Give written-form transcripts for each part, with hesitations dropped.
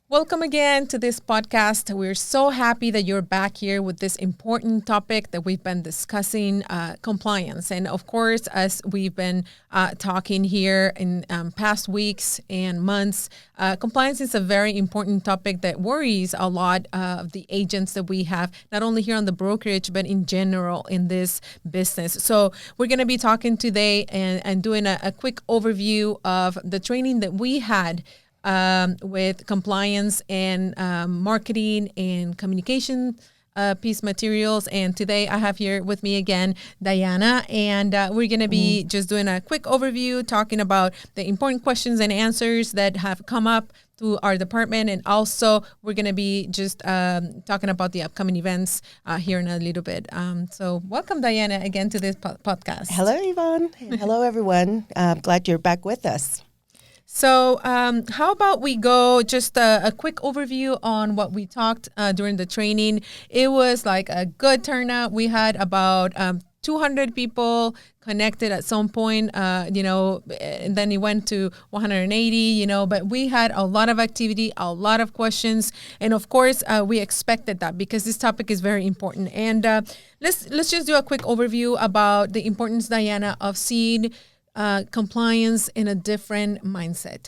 Welcome again to this podcast. We're so happy that you're back here with this important topic that we've been discussing, compliance. And of course, as we've been talking here in past weeks and months, compliance is a very important topic that worries a lot of the agents that we have, not only here on the brokerage, but in general in this business. So we're going to be talking today and doing a quick overview of the training that we had with compliance and marketing and communication piece materials. And today I have here with me again, Diana, and we're going to be just doing a quick overview, talking about the important questions and answers that have come up to our department. And also we're going to be just talking about the upcoming events here in a little bit. So welcome, Diana, again to this podcast. Hello, Yvonne. Hello, everyone. Glad you're back with us. So how about we go just a quick overview on what we talked during the training. It was like a good turnout. We had about 200 people connected at some point, and then it went to 180, but we had a lot of activity, a lot of questions. And of course, we expected that because this topic is very important. And let's just do a quick overview about the importance, Diana, of seeing compliance in a different mindset.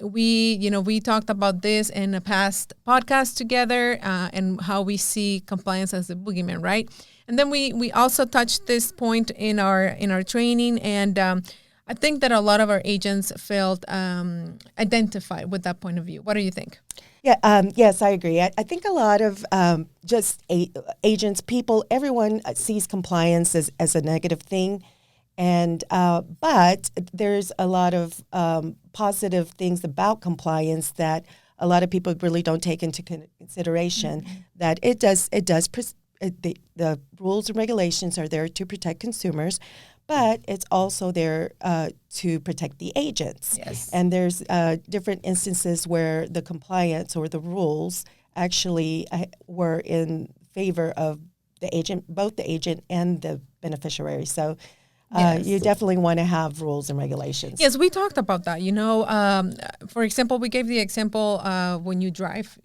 We talked about this in a past podcast together and how we see compliance as a boogeyman, right? And then we also touched this point in our training, and I think that a lot of our agents felt identified with that point of view. What do you think? Yeah. Yes, I agree. I think a lot of agents, people, everyone sees compliance as a negative thing. And but there's a lot of positive things about compliance that a lot of people really don't take into consideration. Mm-hmm. That the rules and regulations are there to protect consumers, but it's also there to protect the agents. Yes. And there's different instances where the compliance or the rules actually were in favor of the agent, both the agent and the beneficiary. So. Yes. You definitely want to have rules and regulations. Yes, we talked about that. For example, we gave the example when you drive,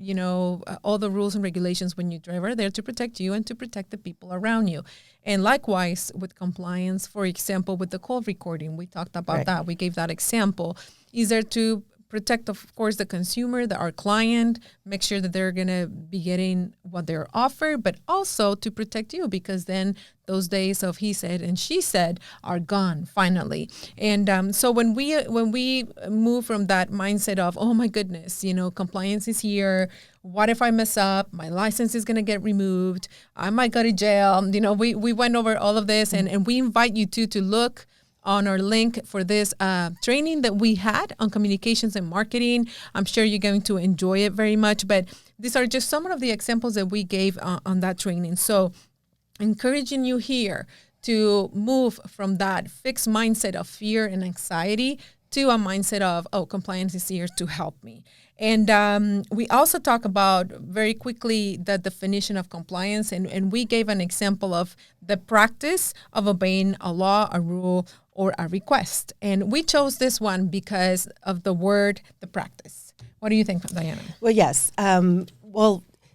all the rules and regulations when you drive are there to protect you and to protect the people around you. And likewise with compliance, for example, with the call recording, we talked about that. We gave that example. Is there to protect, of course, the consumer, our client, make sure that they're going to be getting what they're offered, but also to protect you, because then those days of he said and she said are gone finally. And so when we move from that mindset of, oh my goodness, compliance is here. What if I mess up? My license is going to get removed. I might go to jail. We went over all of this, and we invite you to look on our link for this training that we had on communications and marketing. I'm sure you're going to enjoy it very much, but these are just some of the examples that we gave on that training. So encouraging you here to move from that fixed mindset of fear and anxiety to a mindset of, oh, compliance is here to help me. And we also talk about very quickly the definition of compliance, and we gave an example of the practice of obeying a law, a rule, or a request. And we chose this one because of the practice. What do you think, Diana? Well, yes.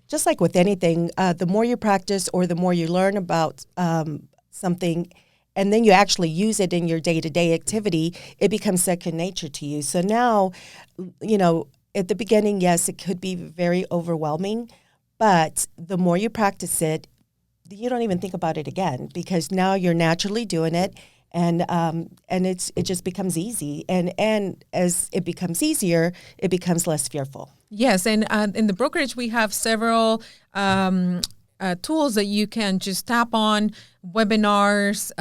Just like with anything, the more you practice or the more you learn about something, and then you actually use it in your day-to-day activity, it becomes second nature to you. So now, at the beginning, yes, it could be very overwhelming, but the more you practice it, you don't even think about it again, because now you're naturally doing it, and it just becomes easy. And as it becomes easier, it becomes less fearful. Yes, and in the brokerage, we have several tools that you can just tap on, webinars.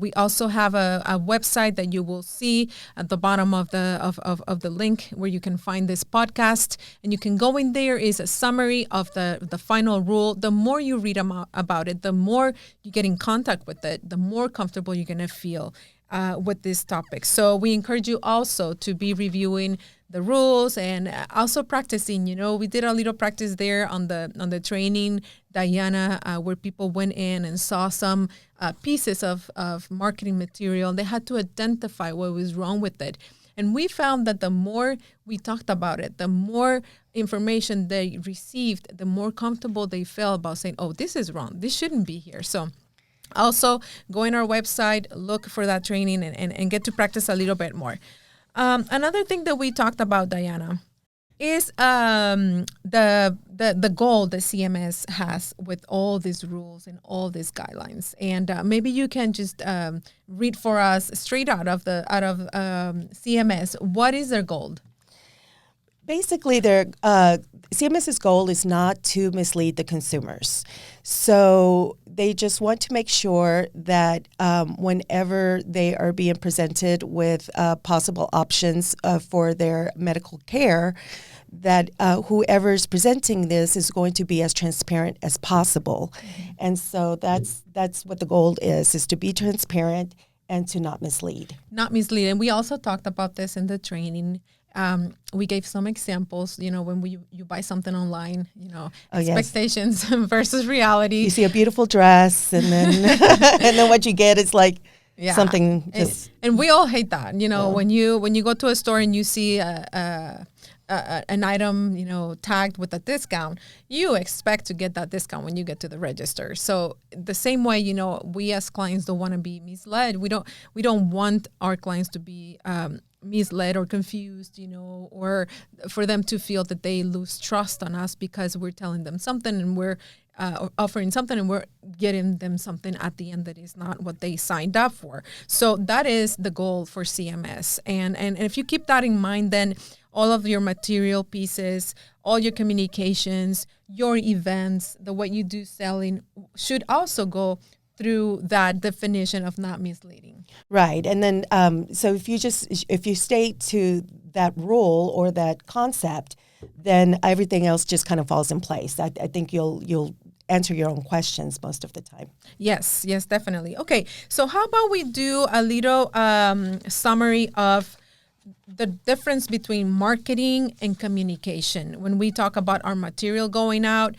We also have a website that you will see at the bottom of the link where you can find this podcast, and you can go in. There is a summary of the final rule. The more you read about it, the more you get in contact with it, the more comfortable you're going to feel with this topic. So we encourage you also to be reviewing the rules and also practicing. We did a little practice there on the training, Diana, where people went in and saw some pieces of marketing material, and they had to identify what was wrong with it. And we found that the more we talked about it, the more information they received, the more comfortable they felt about saying, oh, this is wrong. This shouldn't be here. So also go in our website, look for that training and get to practice a little bit more. Another thing that we talked about, Diana, is the goal that CMS has with all these rules and all these guidelines. And maybe you can just read for us straight out of CMS. What is their goal? Basically, CMS's goal is not to mislead the consumers. So they just want to make sure that whenever they are being presented with possible options for their medical care, that whoever's presenting this is going to be as transparent as possible. Mm-hmm. And so that's what the goal is to be transparent and to not mislead. Not mislead. And we also talked about this in the training. We gave some examples, when you buy something online, expectations versus reality. You see a beautiful dress and then and then what you get is like something just. And we all hate that, when you go to a store and you see an item, tagged with a discount, you expect to get that discount when you get to the register. So the same way, we as clients don't want to be misled. We don't want our clients to be misled or confused, or for them to feel that they lose trust on us because we're telling them something and we're offering something and we're getting them something at the end that is not what they signed up for. So that is the goal for CMS. And if you keep that in mind, then all of your material pieces, all your communications, your events, the way you do selling should also go through that definition of not misleading. Right. And then so if you stay to that rule or that concept, then everything else just kind of falls in place. I think you'll answer your own questions most of the time. Yes, definitely. Okay, so how about we do a little summary of the difference between marketing and communication when we talk about our material going out.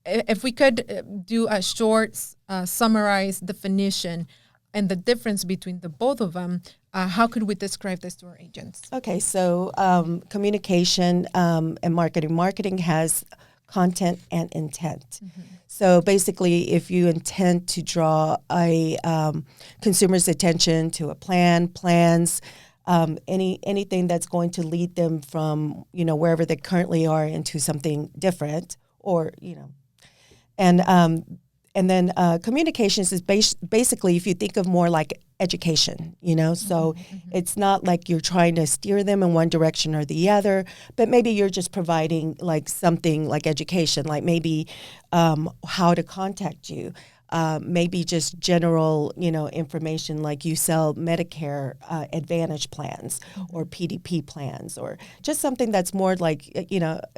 If we could do a short summarized definition and the difference between the both of them, how could we describe this to our agents? Okay, so communication and marketing. Marketing has content and intent. Mm-hmm. So basically, if you intend to draw a consumer's attention to a plans, anything that's going to lead them from wherever they currently are into something different, or and then communications is basically, if you think of more like education, so it's not like you're trying to steer them in one direction or the other, but maybe you're just providing like something like education, like maybe how to contact you. Maybe just general, information like you sell Medicare Advantage plans or PDP plans, or just something that's more like,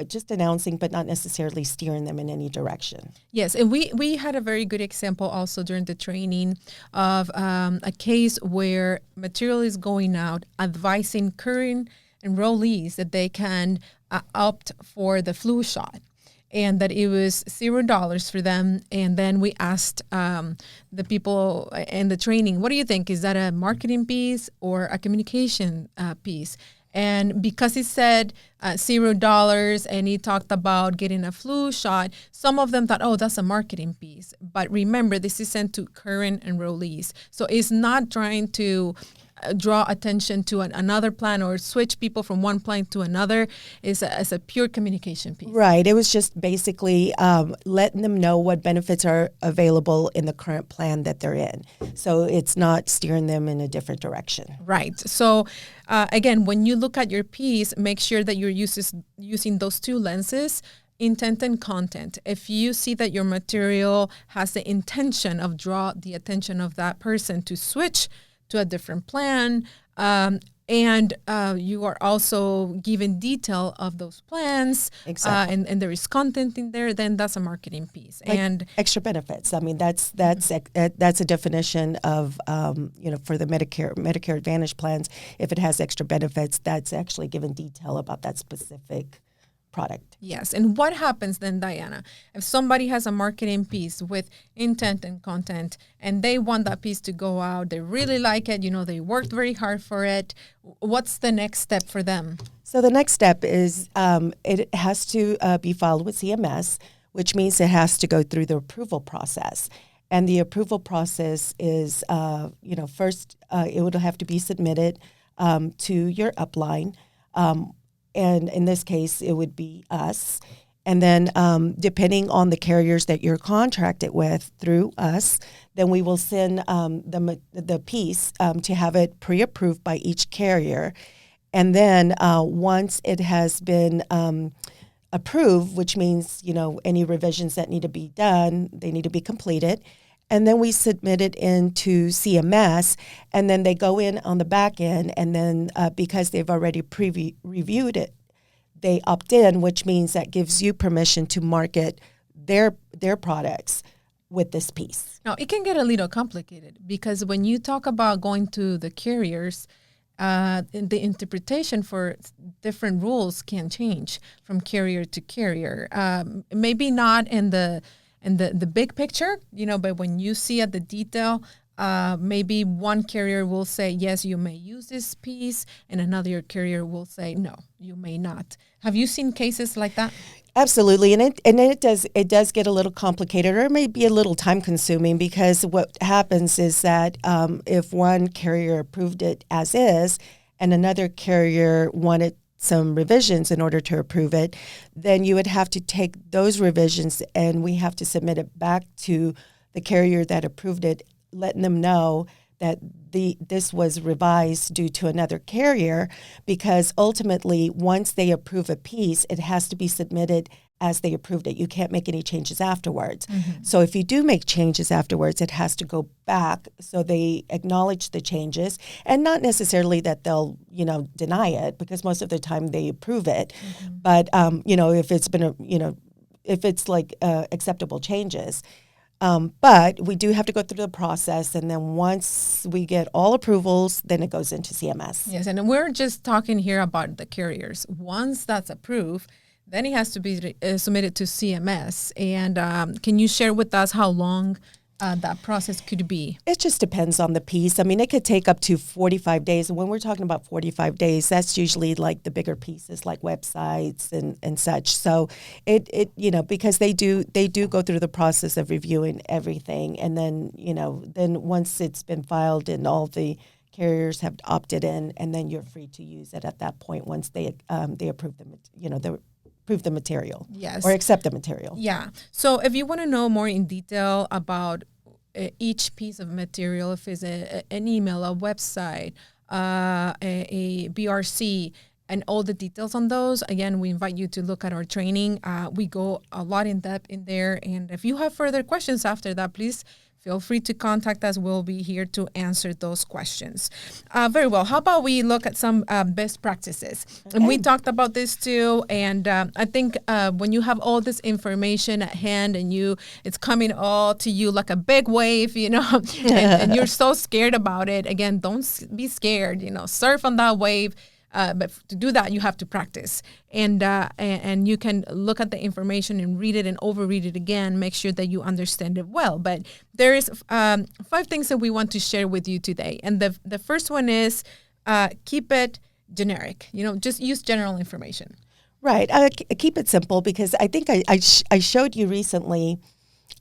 just announcing but not necessarily steering them in any direction. Yes, and we had a very good example also during the training of a case where material is going out advising current enrollees that they can opt for the flu shot, and that it was $0 for them. And then we asked the people in the training, what do you think? Is that a marketing piece or a communication piece? And because he said $0 and he talked about getting a flu shot, some of them thought, oh, that's a marketing piece. But remember, this is sent to current enrollees. So it's not trying to draw attention to another plan or switch people from one plan to another. Is a pure communication piece. Right. It was just basically letting them know what benefits are available in the current plan that they're in. So it's not steering them in a different direction. Right. So again, when you look at your piece, make sure that you're using those two lenses, intent and content. If you see that your material has the intention of draw the attention of that person to switch to a different plan, and you are also given detail of those plans, exactly. And there is content in there, then that's a marketing piece. Like and extra benefits. I mean, that's a definition of for the Medicare Advantage plans. If it has extra benefits, that's actually given detail about that specific product. Yes. And what happens then, Diana, if somebody has a marketing piece with intent and content and they want that piece to go out, they really like it, they worked very hard for it. What's the next step for them? So the next step is it has to be filed with CMS, which means it has to go through the approval process. And the approval process is, first it would have to be submitted to your upline. And in this case, it would be us. And then depending on the carriers that you're contracted with through us, then we will send the piece to have it pre-approved by each carrier. And then once it has been approved, which means, any revisions that need to be done, they need to be completed. And then we submit it into CMS, and then they go in on the back end, and then because they've already reviewed it, they opt in, which means that gives you permission to market their products with this piece. Now, it can get a little complicated because when you talk about going to the carriers, the interpretation for different rules can change from carrier to carrier. Maybe not in the big picture, but when you see at the detail, maybe one carrier will say, yes, you may use this piece, and another carrier will say, no, you may not. Have you seen cases like that? Absolutely, and it does get a little complicated, or it may be a little time consuming, because what happens is that if one carrier approved it as is, and another carrier wanted some revisions in order to approve it, then you would have to take those revisions and we have to submit it back to the carrier that approved it, letting them know that this was revised due to another carrier, because ultimately once they approve a piece, it has to be submitted as they approved it. You can't make any changes afterwards. Mm-hmm. So if you do make changes afterwards, it has to go back so they acknowledge the changes, and not necessarily that they'll, deny it, because most of the time they approve it. Mm-hmm. But, if it's been, if it's like acceptable changes. But we do have to go through the process, and then once we get all approvals, then it goes into CMS. Yes, and we're just talking here about the carriers. Once that's approved, then it has to be submitted to CMS. And can you share with us how long that process could be? It just depends on the piece. I mean, it could take up to 45 days. And when we're talking about 45 days, that's usually like the bigger pieces like websites and such. So it because they do go through the process of reviewing everything. And then, then once it's been filed and all the carriers have opted in, and then you're free to use it at that point once they approve the material. Yes. Or accept the material. Yeah. So if you want to know more in detail about each piece of material, if it's an email, a website, a BRC, and all the details on those, again, we invite you to look at our training. We go a lot in depth in there. And if you have further questions after that, please feel free to contact us. We'll be here to answer those questions. Very well. How about we look at some best practices? Okay. And we talked about this too. And I think when you have all this information at hand and it's coming all to you like a big wave, and you're so scared about it. Again, don't be scared. Surf on that wave. But to do that, you have to practice, and you can look at the information and read it and overread it again. Make sure that you understand it well. But there is 5 things that we want to share with you today, and the first one is keep it generic. Just use general information. Right. Keep it simple, because I think I showed you recently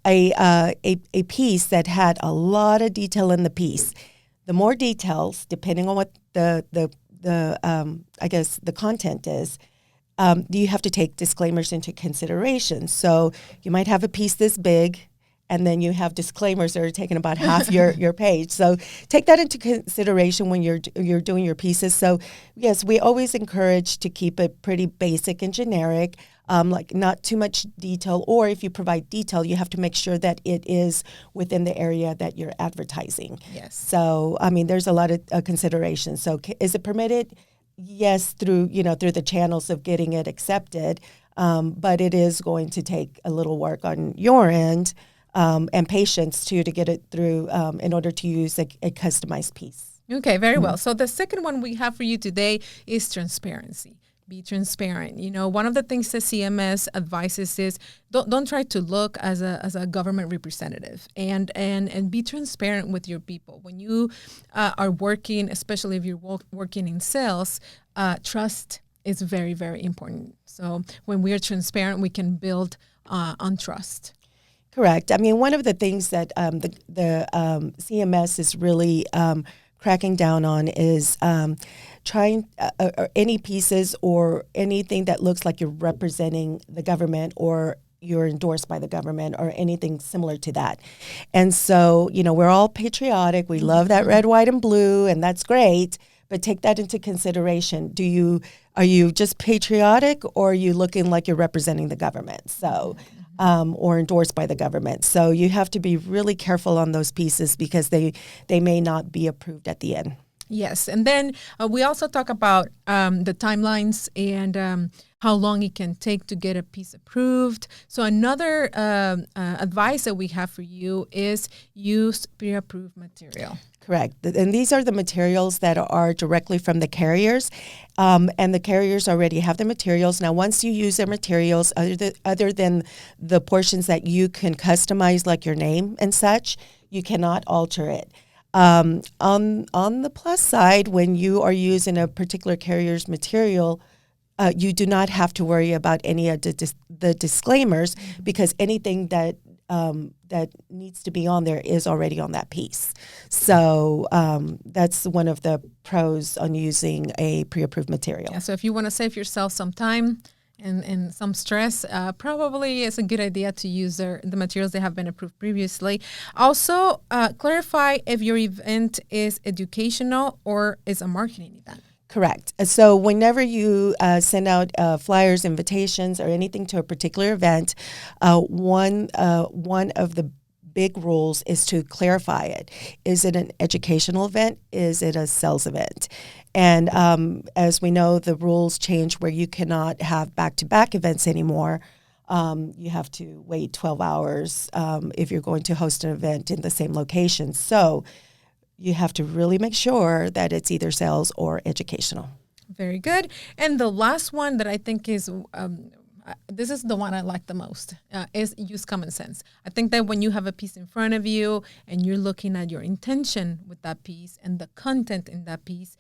a piece that had a lot of detail in the piece. The more details, depending on what the content is, you have to take disclaimers into consideration. So you might have a piece this big, and then you have disclaimers that are taking about half your page. So take that into consideration when you're doing your pieces. So yes, we always encourage to keep it pretty basic and generic, like not too much detail. Or if you provide detail, you have to make sure that it is within the area that you're advertising. Yes. So there's a lot of considerations. So is it permitted? Yes, through the channels of getting it accepted, but it is going to take a little work on your end. And patience too to get it through in order to use a customized piece. Okay, very well. So the second one we have for you today is transparency. Be transparent. One of the things that CMS advises is don't try to look as a government representative, and be transparent with your people. When you are working, especially if you're working in sales, trust is very, very important. So when we are transparent, we can build on trust. Correct. I mean, one of the things that the CMS is really cracking down on is trying any pieces or anything that looks like you're representing the government or you're endorsed by the government or anything similar to that. And so, we're all patriotic. We love that red, white, and blue, and that's great. But take that into consideration. Are you just patriotic, or are you looking like you're representing the government? So, or endorsed by the government. So you have to be really careful on those pieces because they may not be approved at the end. Yes, and then we also talk about the timelines and how long it can take to get a piece approved. So another advice that we have for you is use pre-approved material. Correct. And these are the materials that are directly from the carriers, and the carriers already have the materials. Now, once you use their materials, other than the portions that you can customize, like your name and such, you cannot alter it. On the plus side, when you are using a particular carrier's material, you do not have to worry about any of the disclaimers, because anything that needs to be on there is already on that piece. So that's one of the pros on using a pre-approved material. Yeah, so if you want to save yourself some time and some stress, probably it's a good idea to use the materials that have been approved previously. Also, clarify if your event is educational or is a marketing event. Correct. So whenever you send out flyers, invitations, or anything to a particular event, one of the big rules is to clarify it. Is it an educational event? Is it a sales event? And as we know, the rules change where you cannot have back-to-back events anymore. You have to wait 12 hours if you're going to host an event in the same location. So you have to really make sure that it's either sales or educational. Very good. And the last one that I think is, this is the one I like the most, is use common sense. I think that when you have a piece in front of you and you're looking at your intention with that piece and the content in that piece,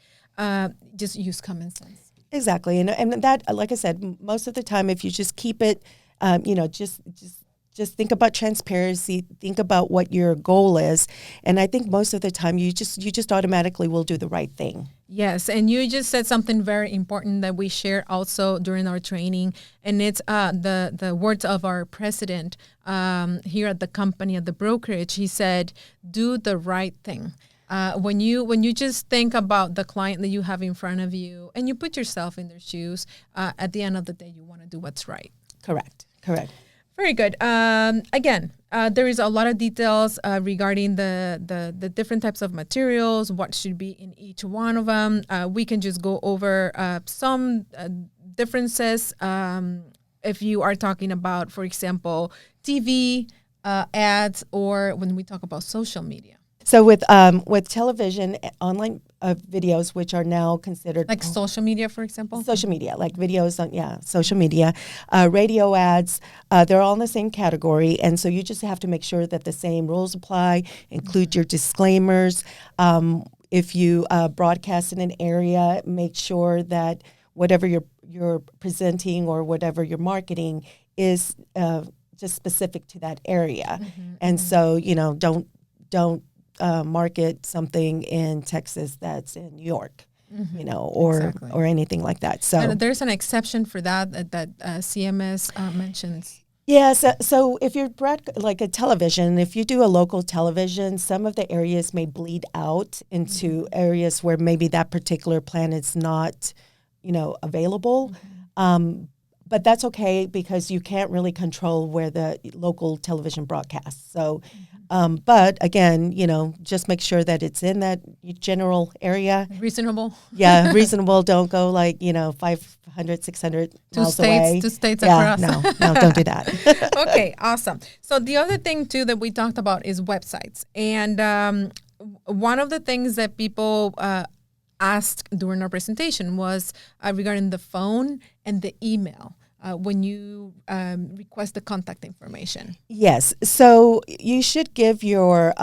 just use common sense. Exactly. And that, like I said, most of the time, if you just keep it, just think about transparency, think about what your goal is. And I think most of the time you just automatically will do the right thing. Yes, and you just said something very important that we shared also during our training, and it's the words of our president here at the company, at the brokerage. He said, do the right thing. When you just think about the client that you have in front of you and you put yourself in their shoes, at the end of the day, you want to do what's right. Correct. Very good. Again, there is a lot of details regarding the different types of materials, what should be in each one of them. We can just go over some differences if you are talking about, for example, TV ads, or when we talk about social media. So with television, online videos, which are now considered like social media, for example. Social media, like videos on social media, radio ads, they're all in the same category, and so you just have to make sure that the same rules apply. Include your disclaimers. If you broadcast in an area, make sure that whatever you're presenting or whatever you're marketing is just specific to that area, and so don't market something in Texas that's in New York, or anything like that. So and there's an exception for that CMS mentions. Yeah, so if you're like a television, if you do a local television, some of the areas may bleed out into areas where maybe that particular plan is not, available. But that's okay because you can't really control where the local television broadcasts. So, but again, just make sure that it's in that general area. Reasonable. Yeah, reasonable. Don't go like, 500, 600 miles away. Two states across. No, don't do that. Okay, awesome. So the other thing too that we talked about is websites. And one of the things that people asked during our presentation was regarding the phone and the email when you request the contact information. Yes. So you should give your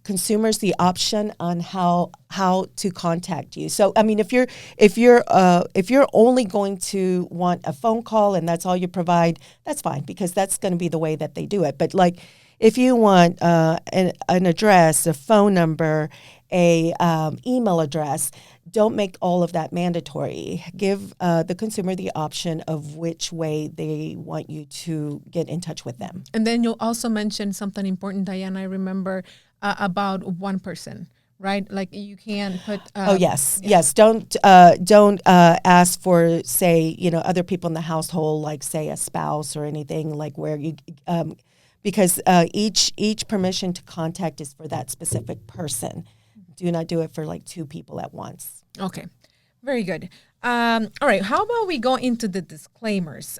consumers the option on how to contact you. So I mean, if you're only going to want a phone call and that's all you provide, that's fine, because that's going to be the way that they do it. But like, if you want an address, a phone number, a email address, don't make all of that mandatory. Give the consumer the option of which way they want you to get in touch with them. And then you also mentioned something important, Diana, I remember, about one person, right? Like you can put. Yes. Don't ask for, say, other people in the household, like say a spouse or anything, like where you. Because each permission to contact is for that specific person. Do not do it for like two people at once. Okay, very good. All right, how about we go into the disclaimers?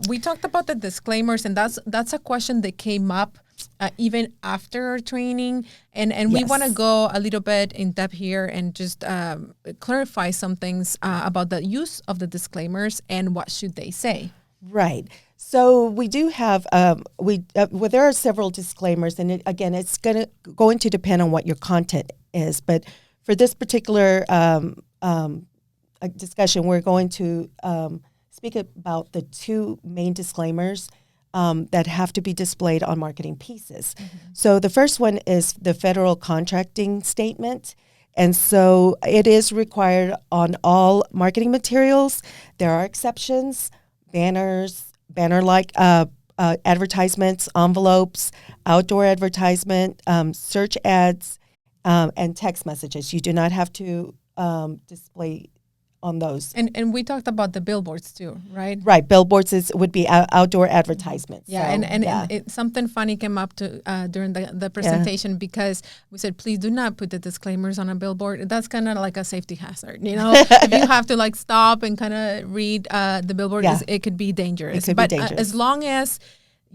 We talked about the disclaimers, and that's a question that came up even after our training, and we want to go a little bit in depth here and just clarify some things about the use of the disclaimers and what should they say. Right. So we do have there are several disclaimers, and it's going to depend on what your content is. But for this particular discussion, we're going to speak about the two main disclaimers that have to be displayed on marketing pieces. Mm-hmm. So the first one is the federal contracting statement. And so it is required on all marketing materials. There are exceptions: banners, banner-like advertisements, envelopes, outdoor advertisement, search ads, and text messages. You do not have to display on those. And we talked about the billboards too, right? Right. Billboards would be outdoor advertisements. Yeah, so, and something funny came up during the presentation because we said, please do not put the disclaimers on a billboard. That's kind of like a safety hazard, If you have to like stop and kind of read the billboard, it could be dangerous. But as long as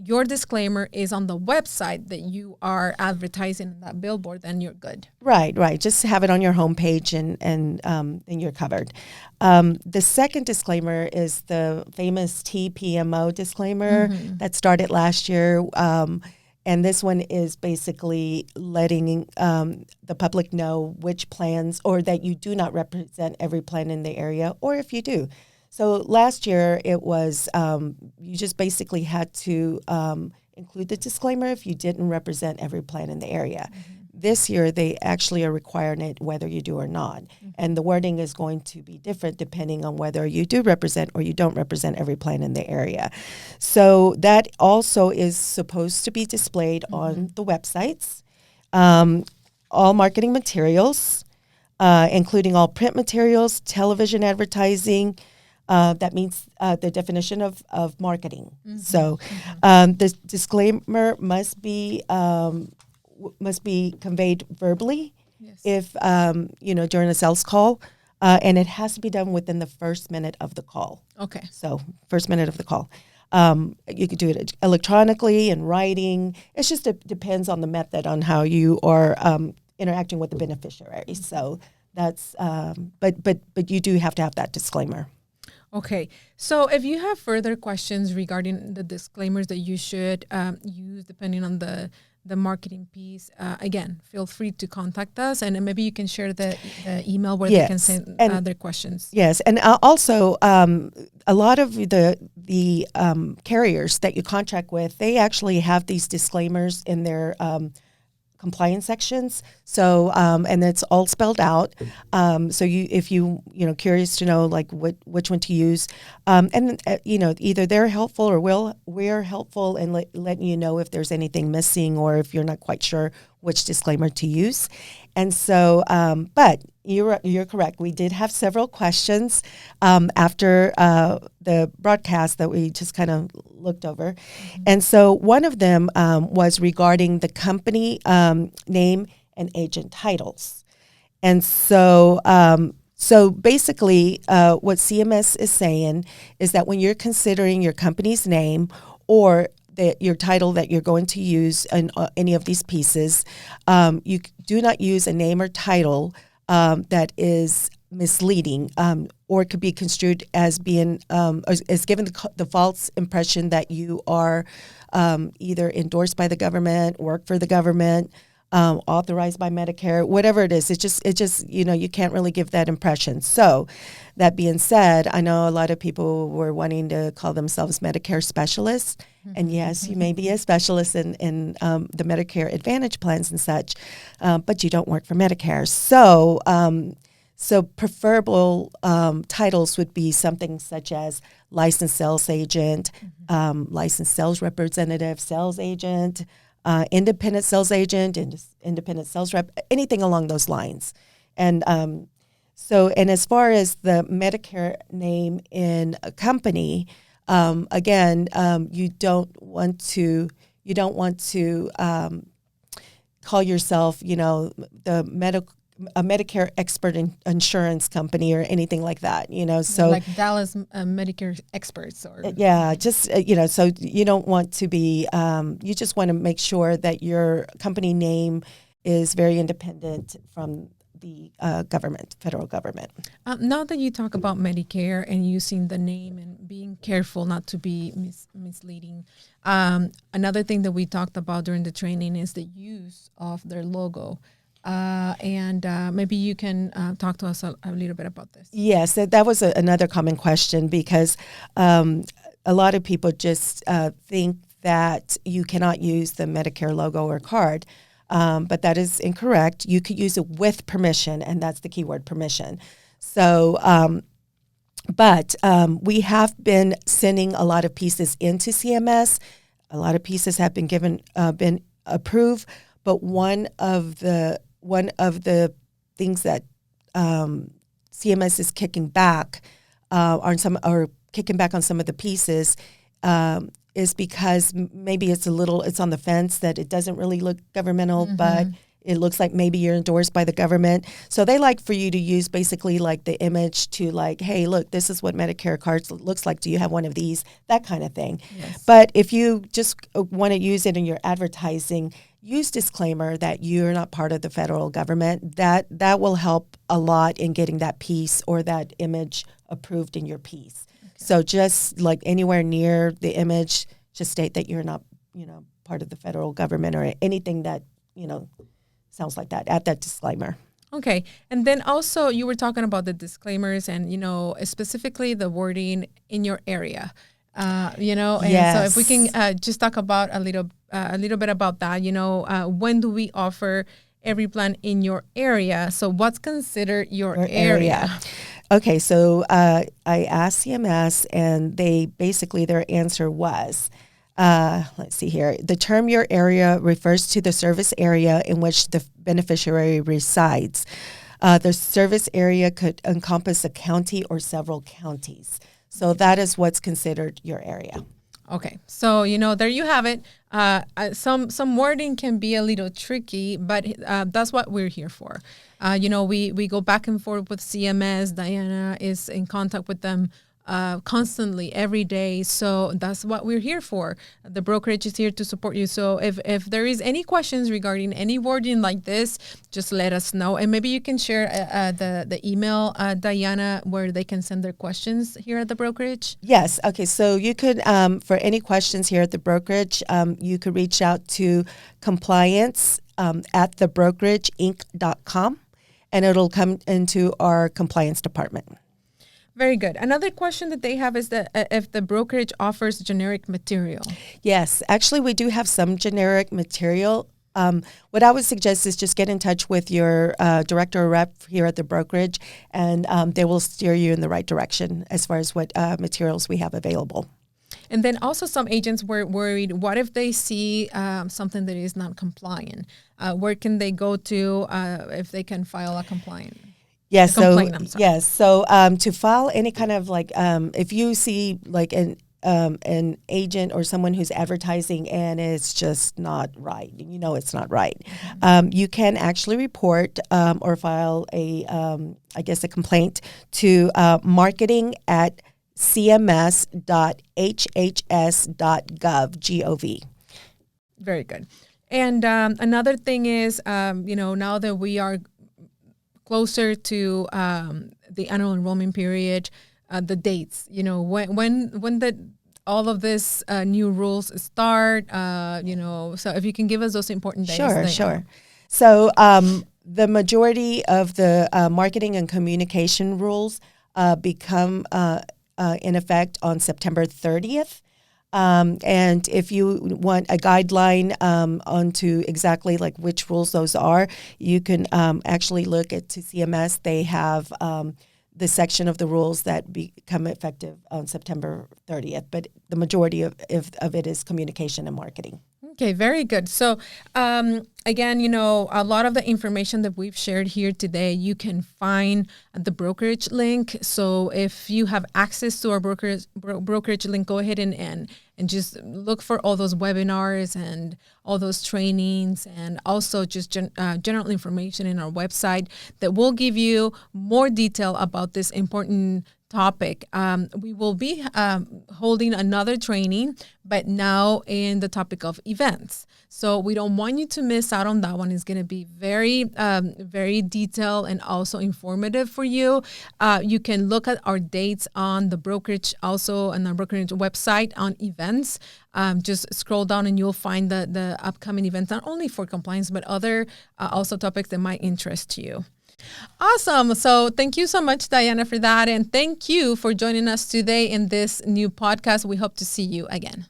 your disclaimer is on the website that you are advertising in that billboard, then you're good. Right. Just have it on your homepage and you're covered. The second disclaimer is the famous TPMO disclaimer that started last year. And this one is basically letting the public know which plans, or that you do not represent every plan in the area, or if you do. So last year it was you just basically had to include the disclaimer if you didn't represent every plan in the area. Mm-hmm. This year they actually are requiring it whether you do or not. Mm-hmm. And the wording is going to be different depending on whether you do represent or you don't represent every plan in the area. So that also is supposed to be displayed on the websites, all marketing materials, including all print materials, television advertising. That means the definition of marketing. Mm-hmm. So the disclaimer must be conveyed verbally, if during a sales call, and it has to be done within the first minute of the call. Okay. So first minute of the call. You could do it electronically, in writing. It just depends on the method on how you are interacting with the beneficiary. Mm-hmm. So that's but you do have to have that disclaimer. Okay, so if you have further questions regarding the disclaimers that you should use depending on the marketing piece, again, feel free to contact us, and maybe you can share the email where they can send their questions. Yes, and also a lot of the carriers that you contract with, they actually have these disclaimers in their compliance sections. So, and it's all spelled out. So if you curious to know like which one to use, and either they're helpful or we're helpful in letting you know if there's anything missing or if you're not quite sure which disclaimer to use. And so, but you're correct. We did have several questions after the broadcast that we just kind of looked over. Mm-hmm. And so one of them was regarding the company name and agent titles. And so so basically what CMS is saying is that when you're considering your company's name or your title that you're going to use in any of these pieces, you do not use a name or title that is misleading, or it could be construed as being as given the false impression that you are either endorsed by the government, work for the government, authorized by Medicare, whatever it is. It just you can't really give that impression. So, that being said, I know a lot of people were wanting to call themselves Medicare specialists, and yes, you may be a specialist in the Medicare Advantage plans and such, but you don't work for Medicare. So preferable titles would be something such as licensed sales agent, licensed sales representative, sales agent, independent sales agent, independent sales rep, anything along those lines. And and as far as the Medicare name in a company, again, you don't want to call yourself, a Medicare expert insurance company or anything like that, So like Dallas Medicare experts, or just so you don't want to be. You just want to make sure that your company name is very independent from the government, federal government. Now that you talk about Medicare and using the name and being careful not to be misleading, another thing that we talked about during the training is the use of their logo. And maybe you can talk to us a little bit about this. Yes, that was another common question, because a lot of people just think that you cannot use the Medicare logo or card, but that is incorrect. You could use it with permission, and that's the key word, permission. So, but we have been sending a lot of pieces into CMS. A lot of pieces have been been approved, but one of the things that CMS is kicking back on some of the pieces is because maybe it's on the fence that it doesn't really look governmental, but it looks like maybe you're endorsed by the government. So they like for you to use basically like the image to like, hey, look, this is what Medicare cards looks like. Do you have one of these? That kind of thing. Yes. But if you just want to use it in your advertising, use disclaimer that you're not part of the federal government. That will help a lot in getting that piece or that image approved in your piece. Okay. So just like anywhere near the image, just state that you're not, part of the federal government or anything that, sounds like that. Add that disclaimer. Okay. And then also you were talking about the disclaimers and, specifically the wording in your area. And yes. So if we can just talk about a little bit about that, when do we offer every plan in your area? So what's considered your area? Okay, so I asked CMS, and their answer was, let's see here. The term your area refers to the service area in which the beneficiary resides. The service area could encompass a county or several counties. So that is what's considered your area. Okay, so there you have it. Some wording can be a little tricky, but that's what we're here for. We go back and forth with CMS. Diana is in contact with them constantly every day. So that's what we're here for. The brokerage is here to support you. So if there is any questions regarding any wording like this, just let us know. And maybe you can share the email, Diana, where they can send their questions here at the brokerage. Yes. Okay. So you could, for any questions here at the brokerage, you could reach out to compliance at thebrokerageinc.com, and it'll come into our compliance department. Very good. Another question that they have is that if the brokerage offers generic material. Yes, actually we do have some generic material. What I would suggest is just get in touch with your director or rep here at the brokerage, and they will steer you in the right direction as far as what materials we have available. And then also some agents were worried, what if they see something that is not compliant? Where can they go to if they can file a complaint? Yes. So to file any kind of if you see like an agent or someone who's advertising and it's just not right, it's not right, you can actually report or file a complaint to marketing at cms.hhs.gov. Very good. And another thing is, now that we are closer to the annual enrollment period, the dates, when all of this new rules start, so if you can give us those important dates. Sure. So the majority of the marketing and communication rules become in effect on September 30th. And if you want a guideline onto exactly like which rules those are, you can actually look to CMS. They have the section of the rules that become effective on September 30th. But the majority of it is communication and marketing. Okay, very good. So, again, a lot of the information that we've shared here today, you can find at the brokerage link. So if you have access to our brokerage link, go ahead and just look for all those webinars and all those trainings, and also just general information in our website that will give you more detail about this important topic. We will be holding another training, but now in the topic of events. So we don't want you to miss out on that one. It's going to be very, very detailed and also informative for you. You can look at our dates on the brokerage, also on our brokerage website on events. Just scroll down and you'll find the upcoming events, not only for compliance, but other also topics that might interest you. Awesome. So thank you so much, Diana, for that. And thank you for joining us today in this new podcast. We hope to see you again.